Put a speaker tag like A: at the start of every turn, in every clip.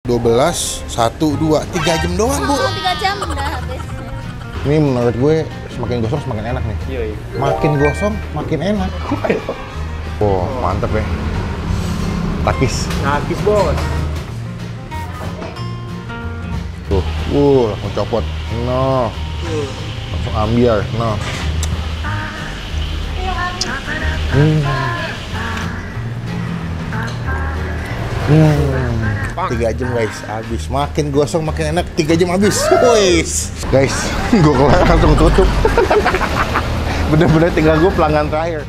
A: 12, 1, 2, 3 jam doang, Bu.
B: 3 jam udah habis.
A: Ini menurut gue semakin gosong semakin enak nih.
C: Iya.
A: Makin gosong makin enak. Oh, mantep ya. Takis.
C: Nakis bos.
A: Tuh, langsung copot. No. Langsung ambiar. No. 3 jam guys, habis. Makin gosong makin enak, 3 jam habis. Wis. Guys, gue keluar langsung tutup. Bener-bener tinggal gue pelanggan terakhir.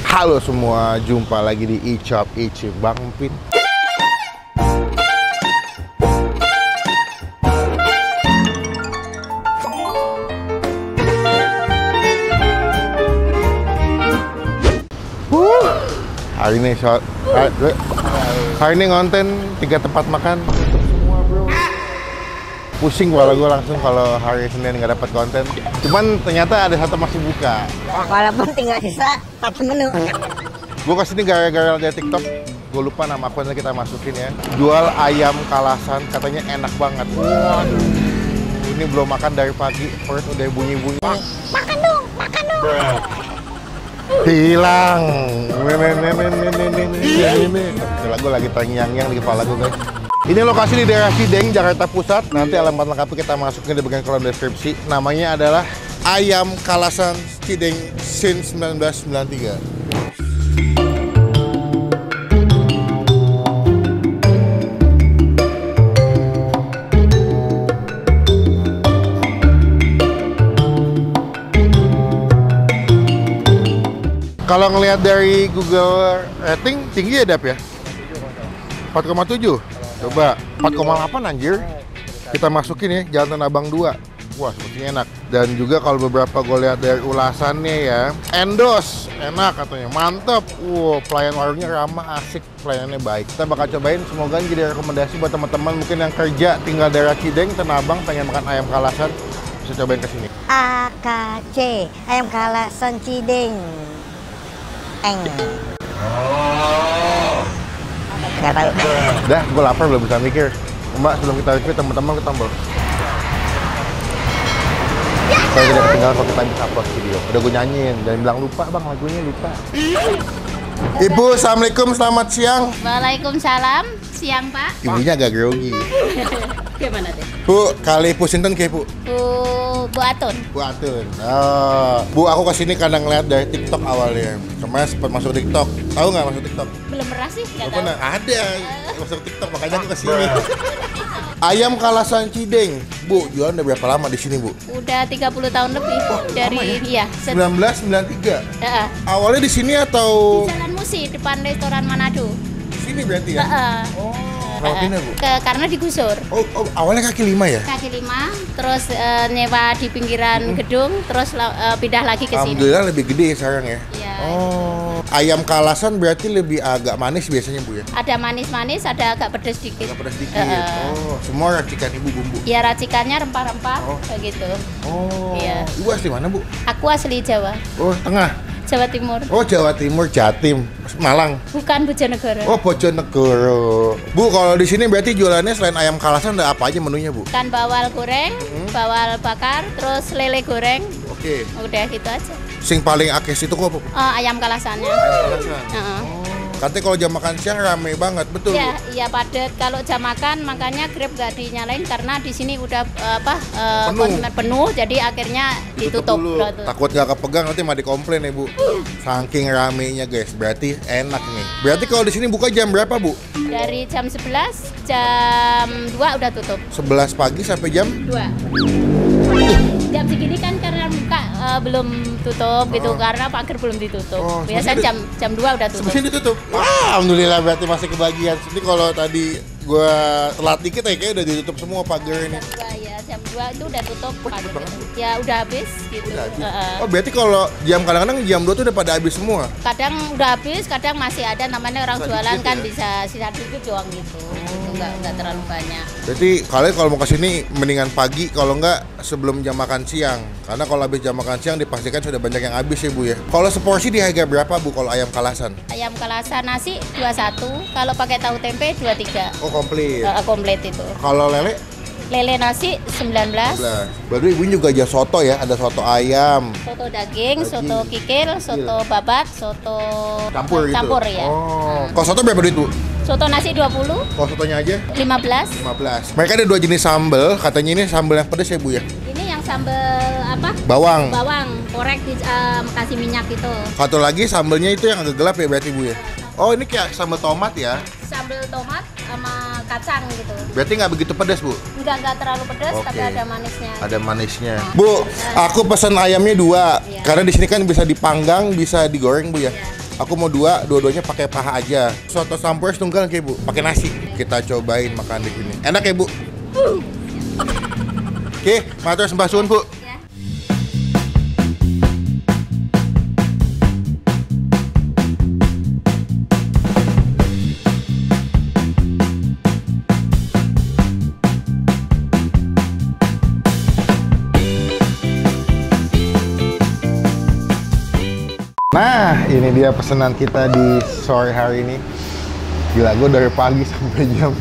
A: Halo semua, jumpa lagi di Icop Bang Pin. Hari ini konten 3 tempat makan semua bro. Pusing kepala gue langsung kalau hari Senin nggak dapat konten. Cuman ternyata ada satu masih buka.
B: Walaupun tinggal sisa 1 menu.
A: Gue kesini gara-gara liat TikTok. Gue lupa nama akunnya, kita masukin ya. Jual ayam kalasan, katanya enak banget. Waduh, ini belum makan dari pagi, perut udah bunyi-bunyi.
B: Makan dong.
A: Hilang. Gue lagi terngiang-ngiang di kepala gue guys. Ini lokasi di daerah Cideng, Jakarta Pusat. Nanti alamat lengkapnya kita masukin di bagian kolom deskripsi. Namanya adalah Ayam Kalasan Cideng since 1993. Kalau ngelihat dari Google rating tinggi ya Dap ya? 4,7. Coba 4,8 anjir. Kita masukin ya Jalan Tanah Abang 2. Wah, sepertinya enak. Dan juga kalau beberapa gue lihat dari ulasannya ya, endos, enak katanya, mantep. Pelayan warungnya ramah, asik, pelayannya baik. Kita bakal cobain, semoga jadi rekomendasi buat teman-teman mungkin yang kerja tinggal daerah Cideng, Tanah Abang, pengen makan ayam kalasan, bisa cobain kesini.
B: AKC, Ayam Kalasan Cideng. Nggak tahu.
A: Dah, gue lapar belum bisa mikir. Mbak, sebelum kita review, teman-teman ke tombol. Kalau tidak ketinggalan kalau kita bisa upload video. Udah gue nyanyiin, dan bilang lupa bang, lagunya lupa. Ibu, assalamualaikum, selamat siang.
B: Waalaikumsalam, siang Pak.
A: Ibunya agak grogi.
B: Gimana deh?
A: Bu, kali Pusinten kayak Bu?
B: Bu Atun.
A: Bu Atun. Oh. Bu, aku kesini karena ngeliat dari TikTok awalnya. Kemarin sempat masuk TikTok. Tahu nggak masuk TikTok?
B: Belum pernah sih, nggak tahu.
A: Pernah? Ada masuk TikTok, makanya aku kesini. Ayam Kalasan Cideng. Bu, jualan udah berapa lama di sini, Bu?
B: Udah 30 tahun lebih. Dari
A: ya?
B: iya.
A: 1993.
B: Heeh.
A: Awalnya di sini atau
B: Di Jalan Musi, depan restoran Manado.
A: sini berarti ya?
B: Heeh.
A: Oh, kenapa pindah, Bu?
B: Karena digusur.
A: Oh, awalnya kaki 5 ya?
B: Kaki 5, terus nyewa di pinggiran gedung, terus pindah lagi ke sini.
A: Alhamdulillah lebih gede sekarang ya?
B: Iya.
A: Oh, ayam kalasan berarti lebih agak manis biasanya Bu ya?
B: Ada manis-manis, ada agak pedas dikit.
A: Agak pedas dikit. Oh, semua racikan Ibu bumbu?
B: Ya racikannya rempah-rempah, begitu.
A: Oh,
B: Iya.
A: Ibu asli mana Bu?
B: Aku asli Jawa,
A: Oh, tengah?
B: Jawa Timur.
A: Oh, Jawa Timur, Jatim, Malang.
B: Bukan Bojonegoro.
A: Oh, Bojonegoro. Bu, kalau di sini berarti jualannya selain ayam kalasan ada apa aja menunya, Bu?
B: Ikan bawal goreng, bawal bakar, terus lele goreng.
A: Oke.
B: Udah gitu aja.
A: Sing paling akes itu kok apa, Bu?
B: Ayam kalasannya.
A: Ayam kalasan.
B: Heeh.
A: Katanya kalau jam makan siang rame banget, betul?
B: Iya, iya padat. Kalau jam makan makanya Grab nggak dinyalain karena di sini udah konsumen penuh, jadi akhirnya ditutup.
A: Dulu. Takut nggak kepegang nanti mah dikomplain ya Bu. Saking ramenya guys, berarti enak nih. Berarti kalau di sini buka jam berapa Bu?
B: Dari jam 11, jam 2 udah tutup.
A: 11 pagi sampai jam
B: 2. Jam segini kan karena buka belum tutup gitu, karena pagar belum ditutup. Biasanya jam 2 udah tutup.
A: Sini ditutup. Wah, alhamdulillah berarti masih kebagian. Ini kalau tadi gua telat dikit ya kayaknya udah ditutup semua pagar ini.
B: Ya, jam 2 itu udah tutup. Ya udah habis gitu.
A: Udah habis. Oh berarti kalau jam kadang-kadang jam 2 tuh udah pada habis semua?
B: Kadang udah habis, kadang masih ada, namanya orang
A: Sisa
B: jualan
A: dikit
B: kan
A: ya?
B: bisa sisa dikit doang gitu. Enggak terlalu banyak.
A: Berarti kalian kalau mau kesini mendingan pagi, kalau enggak sebelum jam makan siang. Karena kalau habis jam makan siang dipastikan sudah banyak yang habis ya Bu ya. Kalau seporsi di harga berapa Bu kalau ayam kalasan?
B: Ayam kalasan nasi 21, kalau pakai tahu tempe 23.
A: Oh komplit.
B: Komplit itu.
A: Kalau lele?
B: Lele nasi 19.
A: Baru ibu juga aja soto ya, ada soto ayam.
B: Soto daging, soto kikil, soto babat, soto
A: Campur gitu?
B: campur ya.
A: Oh. Kalau soto berapa duit Bu?
B: Soto nasi 20,
A: Kalau sotonya aja?
B: 15.
A: 15. Mereka ada 2 jenis sambal, katanya ini sambal yang pedas ya Bu ya?
B: Ini yang sambal apa?
A: Bawang.
B: Bawang, korek kasih minyak gitu.
A: Satu lagi sambalnya itu yang agak gelap ya berarti Bu ya? Oh ini kayak sambal tomat ya?
B: Sambal tomat sama kacang gitu.
A: Berarti nggak begitu pedas Bu?
B: Enggak terlalu pedas,
A: Oke.
B: tapi ada manisnya.
A: Ada manisnya. Bu, aku pesan ayamnya 2.
B: Iya.
A: Karena di sini kan bisa dipanggang, bisa digoreng Bu ya.
B: Iya.
A: Aku mau 2, dua-duanya pakai paha aja. Soto sampurnya tunggal kayak Bu, pakai nasi. Kita cobain makan di sini. Enak ya Bu? Oke, matur sembah suwun Bu.
B: Ya.
A: Nah, ini dia pesanan kita di sore hari ini. Gila, gue dari pagi sampai jam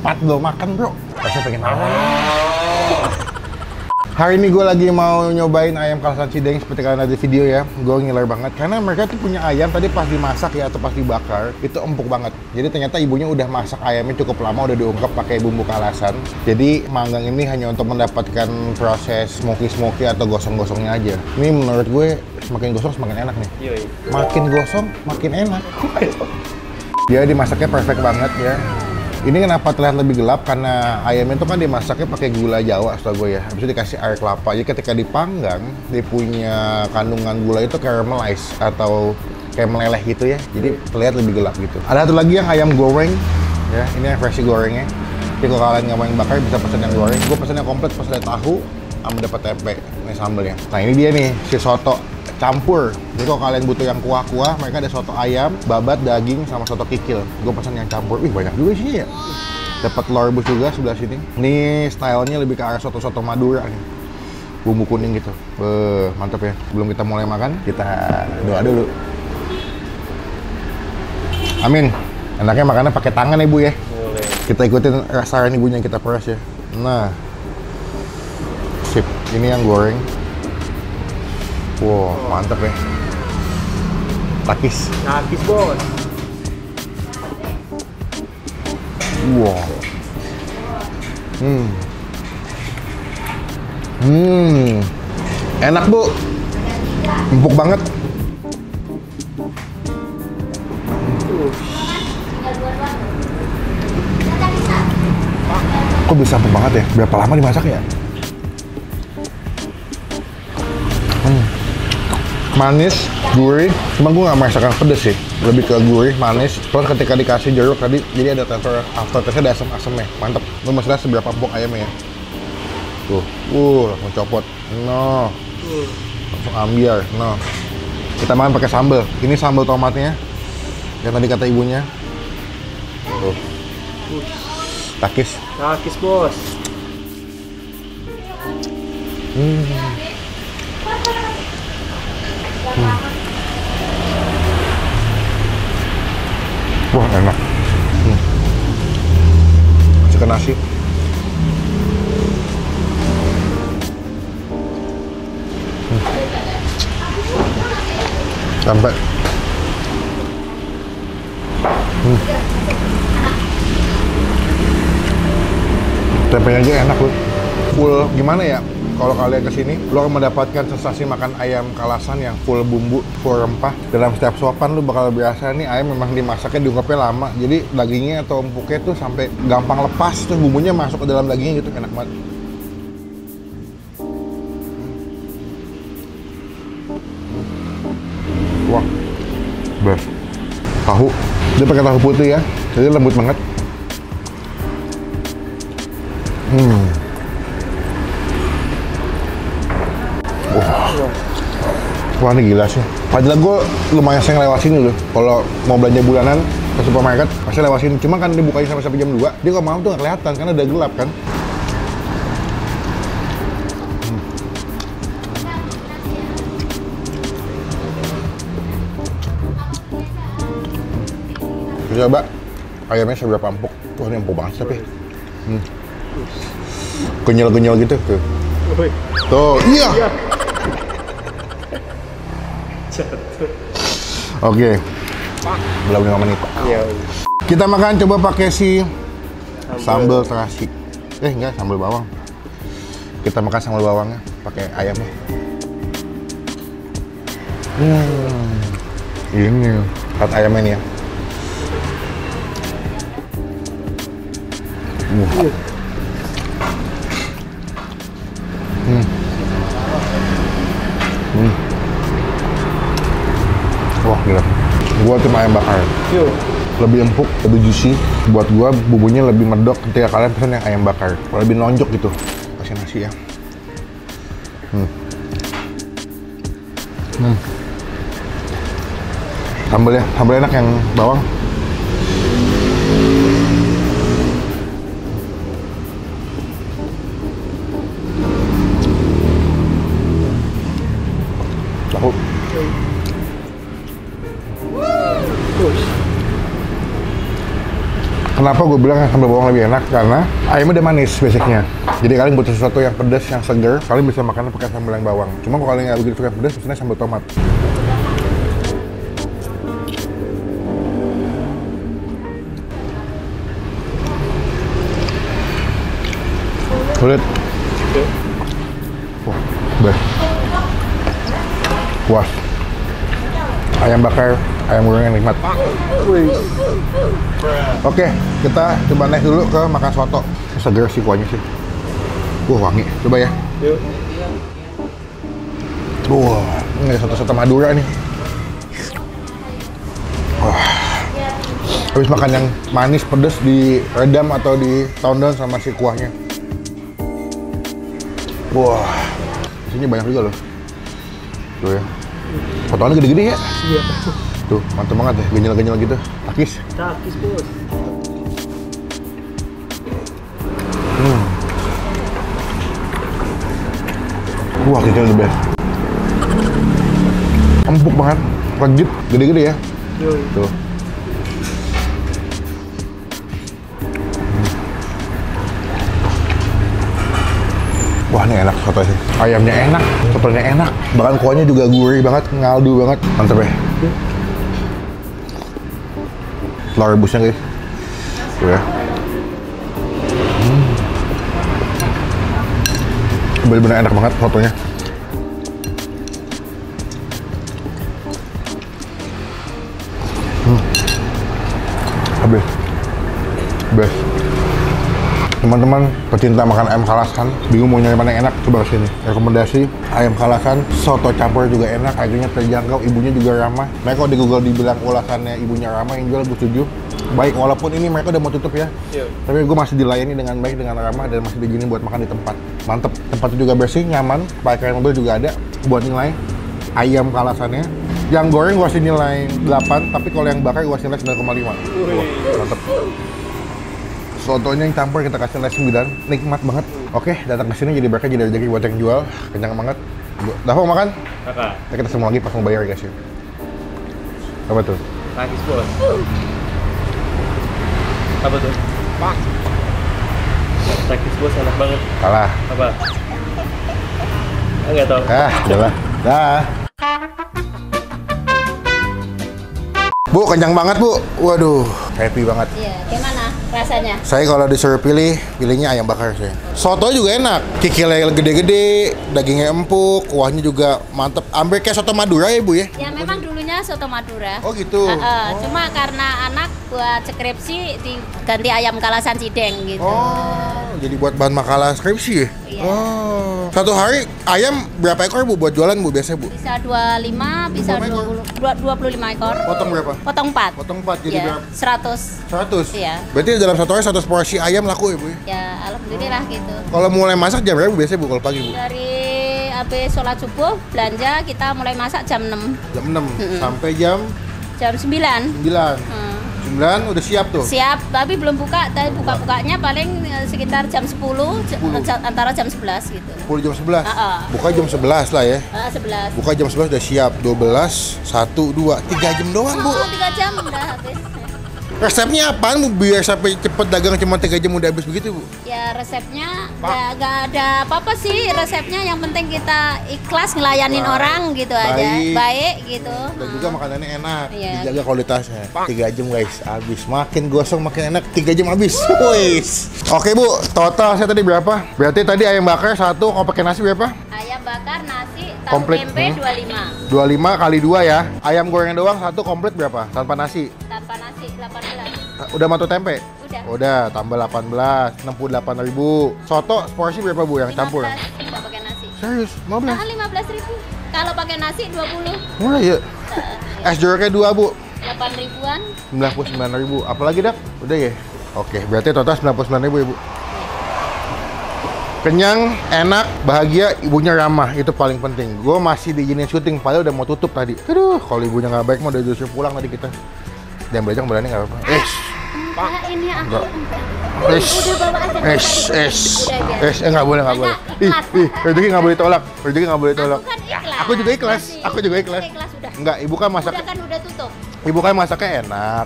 A: 4 belum makan bro. Rasanya pengen makan. Hari ini gue lagi mau nyobain ayam kalasan Cideng seperti kalian ada di video ya. Gue ngiler banget karena mereka tuh punya ayam tadi pas dimasak ya atau pas dibakar itu empuk banget. Jadi ternyata ibunya udah masak ayamnya cukup lama, udah diungkep pakai bumbu kalasan. Jadi manggang ini hanya untuk mendapatkan proses smoky atau gosong-gosongnya aja. Ini menurut gue semakin gosong semakin enak nih. Makin gosong makin enak. Dia dimasaknya perfect banget ya. Ini kenapa terlihat lebih gelap karena ayamnya itu kan dimasaknya pakai gula Jawa setahu gue ya. Habis itu dikasih air kelapa. Jadi ketika dipanggang, dia punya kandungan gula itu caramelize atau kayak meleleh gitu ya. Jadi terlihat lebih gelap gitu. Ada satu lagi yang ayam goreng ya. Ini yang versi gorengnya. Jadi kalau kalian nggak mau yang bakar bisa pesan yang goreng. Gue pesan yang komplit, pesan tahu sama dapat tempe. Ini sambalnya. Nah ini dia nih si soto campur. Jadi kalau kalian butuh yang kuah-kuah, mereka ada soto ayam, babat, daging, sama soto kikil. Gue pesan yang campur. Wih banyak juga sih ya. Dapat telur rebus juga sebelah sini. Ini stylenya lebih ke arah soto-soto Madura nih. Bumbu kuning gitu. Mantap ya. Sebelum kita mulai makan, kita doa dulu. Amin. Enaknya makannya pakai tangan ya Bu ya.
C: Boleh.
A: Kita ikutin saran ibunya, kita peras ya. Nah. Sip. Ini yang goreng. Wow, mantep ya. Takis.
C: Habis bos.
A: Wow. Enak Bu. Empuk banget. Kok bisa empuk banget ya? Berapa lama dimasak ya? Manis, gurih, cuma gue nggak merasakan pedes sih, lebih ke gurih, manis. Terus ketika dikasih jeruk tadi, jadi ada aftertaste-nya, ada asam-asamnya, mantep. Lu masih lihat seberapa empuk ayamnya ya? Tuh, langsung copot, no, langsung ambiar, no. Kita makan pakai sambal. Ini sambal tomatnya, yang tadi kata ibunya. Tuh, takis.
C: Habis bos.
A: Wah enak. Masih ke nasi. Sampai. Tempenya aja enak loh. Full gimana ya? Kalau kalian kesini, lo akan mendapatkan sensasi makan ayam kalasan yang full bumbu, full rempah. Dalam setiap suapan lo bakal berasa nih ayam memang dimasaknya diungkepnya lama. Jadi dagingnya atau empuknya tuh sampai gampang lepas, terus bumbunya masuk ke dalam dagingnya gitu, enak banget. Wah, best. Tahu, dia pakai tahu putih ya, jadi lembut banget. Wah ini gila sih. Padahal gue lumayan sering lewat sini loh. Kalau mau belanja bulanan ke supermarket pasti lewat sini. Cuma kan dibukanya sampai jam 2. Dia kalau malam tuh nggak kelihatan karena udah gelap kan. Coba ayamnya seberapa empuk. Wah ini empuk banget tapi. Kenyal-kenyal gitu tuh. Tuh, iya. Oke. Belum 5 menit. Kita makan coba pakai si sambal terasi. Enggak, sambal bawang. Kita makan sambal bawangnya pakai ayamnya. Ini lihat ayamnya nih ya. Wah gila. Gua tim ayam bakar. Lebih empuk, lebih juicy. Buat gua bumbunya lebih medok ketika kalian pesen yang ayam bakar. Lebih nonjok gitu. Kasih nasi ya. Sambal enak yang bawang. Tahu. Kenapa gue bilang sambal bawang lebih enak? Karena ayamnya udah manis basicnya. Jadi kalian butuh sesuatu yang pedas, yang seger, kalian bisa makannya pakai sambal yang bawang. Cuma kalau kalian nggak begitu suka pedas, pesannya sambal tomat. Sulit. Wah, puas. Ayam bakar, ayam goreng yang nikmat. Oke, kita coba naik dulu ke makan soto. Seger sih kuahnya sih. Wangi. Coba ya. Ini soto-soto Madura nih. Habis makan yang manis pedas di redam atau di towdown sama si kuahnya. Di sini banyak juga loh. Tuh ya. Potongannya gede-gede ya?
C: Iya.
A: Tuh, mantap banget ya, genyal-genyal gitu. Takis.
C: Takis, bos.
A: Wah, kecil the best. Empuk banget, legit, gede-gede ya. Tuh. Wah ini enak soto sih. Ayamnya enak, sotonya enak. Bahkan kuahnya juga gurih banget, ngaldu banget. Mantap ya. Telur rebusnya guys. Tuh ya. Bener-bener enak banget sotonya. Habis. Best. Teman-teman pecinta makan ayam kalasan, bingung mau nyari mana yang enak, coba kesini. Rekomendasi ayam kalasan, soto campur juga enak, harganya terjangkau, ibunya juga ramah. Mereka kalau di Google dibilang ulasannya ibunya ramah, yang jual gue setuju. Baik, walaupun ini mereka udah mau tutup ya, tapi gue masih dilayani dengan baik, dengan ramah, dan masih digini buat makan di tempat. Mantep, tempatnya juga bersih, nyaman, parkir mobil juga ada. Buat nilai ayam kalasannya, yang goreng gue kasih nilai 8, tapi kalau yang bakar gue kasih nilai 9,5. Mantep. Sotonya yang campur kita kasih nilai 9, nikmat banget. Oke, datang ke sini jadi berkah, jadi rezeki buat yang jual. Kenyang banget. Dah mau makan?
C: Kakak.
A: Nah, kita semua lagi pas mau bayar guys ya. Apa tuh?
C: Takis, bos. Apa tuh? Takis, bos, enak banget.
A: Kalah.
C: Apa? Enggak tahu.
A: Udah. Dah. Bu, kenyang banget bu. Waduh, happy banget.
B: Iya, gimana rasanya?
A: Saya kalau disuruh pilihnya ayam bakar sih. Soto juga enak, kikilnya gede-gede, dagingnya empuk, kuahnya juga mantep. Hampir kayak soto Madura ya bu ya?
B: Ya memang dulunya soto Madura.
A: Oh gitu.
B: Cuma karena anak buat skripsi diganti ayam kalasan Cideng gitu.
A: Oh, jadi buat bahan makalah skripsi ya?
B: Iya.
A: Oh, satu hari ayam berapa ekor bu buat jualan bu biasanya bu?
B: Bisa 25, bisa 25 ekor.
A: Potong berapa?
B: Potong 4.
A: Potong 4 jadi
B: Ya,
A: berapa?
B: 100.
A: 100?
B: Iya.
A: Berarti dalam satu hari 100 porsi ayam laku ya bu?
B: Ya, alhamdulillah gitu.
A: Kalau mulai masak jam berapa bu biasanya bu kalau pagi bu?
B: Dari habis sholat subuh belanja kita mulai masak jam 6.
A: Jam 6 sampai jam
B: 9.
A: 9 udah siap tuh.
B: Siap, tapi belum buka. Tapi buka-bukanya paling sekitar jam 10, antara jam 11 gitu.
A: 10 jam 11. Buka jam 11 lah ya.
B: 11.
A: Buka jam 11 udah siap. 12, 1, 2, 3 jam doang, Bu.
B: 3 jam udah habis.
A: Resepnya apaan, Bu? Biar sampai cepet dagang cuma 3 jam udah habis begitu, Bu?
B: Ya resepnya nggak ada apa-apa sih. Resepnya yang penting kita ikhlas ngelayanin orang gitu aja. Baik gitu.
A: Dan juga makanannya enak,
B: Iya.
A: dijaga kualitasnya. 3 jam guys, habis. Makin gosong makin enak, 3 jam habis. Wis. Oke, Bu, total saya tadi berapa? Berarti tadi ayam bakar 1, kalau pakai nasi berapa?
B: Ayam bakar, nasi, tahu
A: Komplit.
B: tempe 25.
A: 25 kali 2 ya. Ayam goreng doang 1 komplit berapa? Tanpa nasi.
B: Tanpa nasi 18.
A: Udah mantu tempe?
B: Udah.
A: Udah, tambah 18, 68.000. Soto porsi berapa, Bu, yang campur?
B: 15 nggak pakai nasi.
A: Serius, 15?
B: 15.000. Kalau pakai nasi 20.
A: Murah ya? Es jeruknya 2, Bu.
B: 8 ribuan.
A: 99.000. Apalagi, Dak? Udah ya? Oke, berarti total 99.000 ya, Bu. Kenyang, enak, bahagia, ibunya ramah, itu paling penting. Gue masih diizinin syuting, padahal udah mau tutup tadi. Aduh, kalau ibunya nggak baik mah udah disuruh pulang tadi kita. Dan belajar berani nggak apa-apa.
B: Ini aku.
A: Enggak.
B: Udah bawa aja.
A: Nggak boleh. Rezeki nggak boleh tolak. Rezeki nggak boleh tolak.
B: Aku kan ikhlas.
A: Aku juga ikhlas.
B: Nanti.
A: Aku juga ikhlas.
B: Ikhlas udah.
A: Enggak, ibu kan masak.
B: Udah tutup.
A: Ibu kan masaknya enak.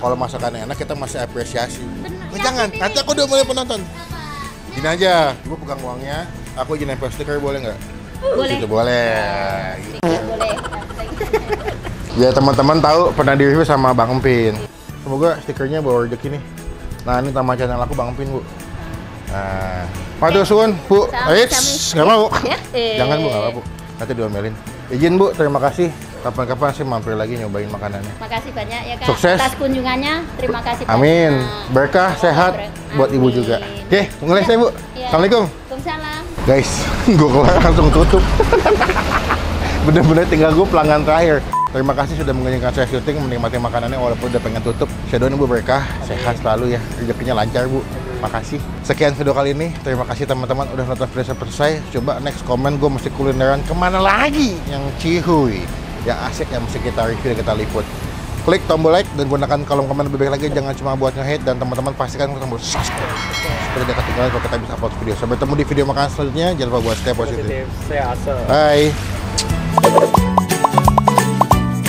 A: Kalau masakannya enak, kita masih apresiasi. Jangan, nanti aku udah mulai penonton. Gini aja, ibu pegang uangnya, aku izin nempel stiker boleh nggak?
B: Boleh.
A: Gitu, boleh.
B: Boleh.
A: Biar teman-teman tahu pernah di review sama Bang Empin. Semoga stikernya bawa rezeki nih. Nah, ini nama channel aku Bang Empin, Bu. Nah, Waduh Sun, Bu. Eits, nggak mau. Jangan, Bu, nggak apa, Bu. Nanti diomelin. Izin, Bu, terima kasih. Kapan-kapan sih mampir lagi nyobain makanannya.
B: Makasih banyak ya Kak.
A: Sukses.
B: Atas kunjungannya. Terima kasih banyak.
A: Amin. Berkah, sehat buat ibu
B: Amin.
A: juga. Oke, mulai saya, Bu.
B: Iya.
A: Assalamualaikum.
B: Waalaikumsalam.
A: Guys, gue keluar langsung tutup. Bener-bener tinggal gue pelanggan terakhir. Terima kasih sudah mengizinkan saya syuting, menikmati makanannya walaupun udah pengen tutup. Saya doain Ibu berkah, sehat selalu ya, rezekinya lancar, Bu. Makasih. Sekian video kali ini. Terima kasih teman-teman udah nonton video sampai selesai. Coba next komen gue mesti kulineran kemana lagi yang cihuy, yang asik yang mesti kita review dan kita liput. Klik tombol like dan gunakan kolom komen lebih baik lagi, jangan cuma buat nge-hate, dan teman-teman pastikan tombol subscribe supaya tidak ketinggalan kalau kita bisa upload video. Sampai ketemu di video makanan selanjutnya. Jangan lupa buat stay positif.
C: Saya asal.
A: Bye.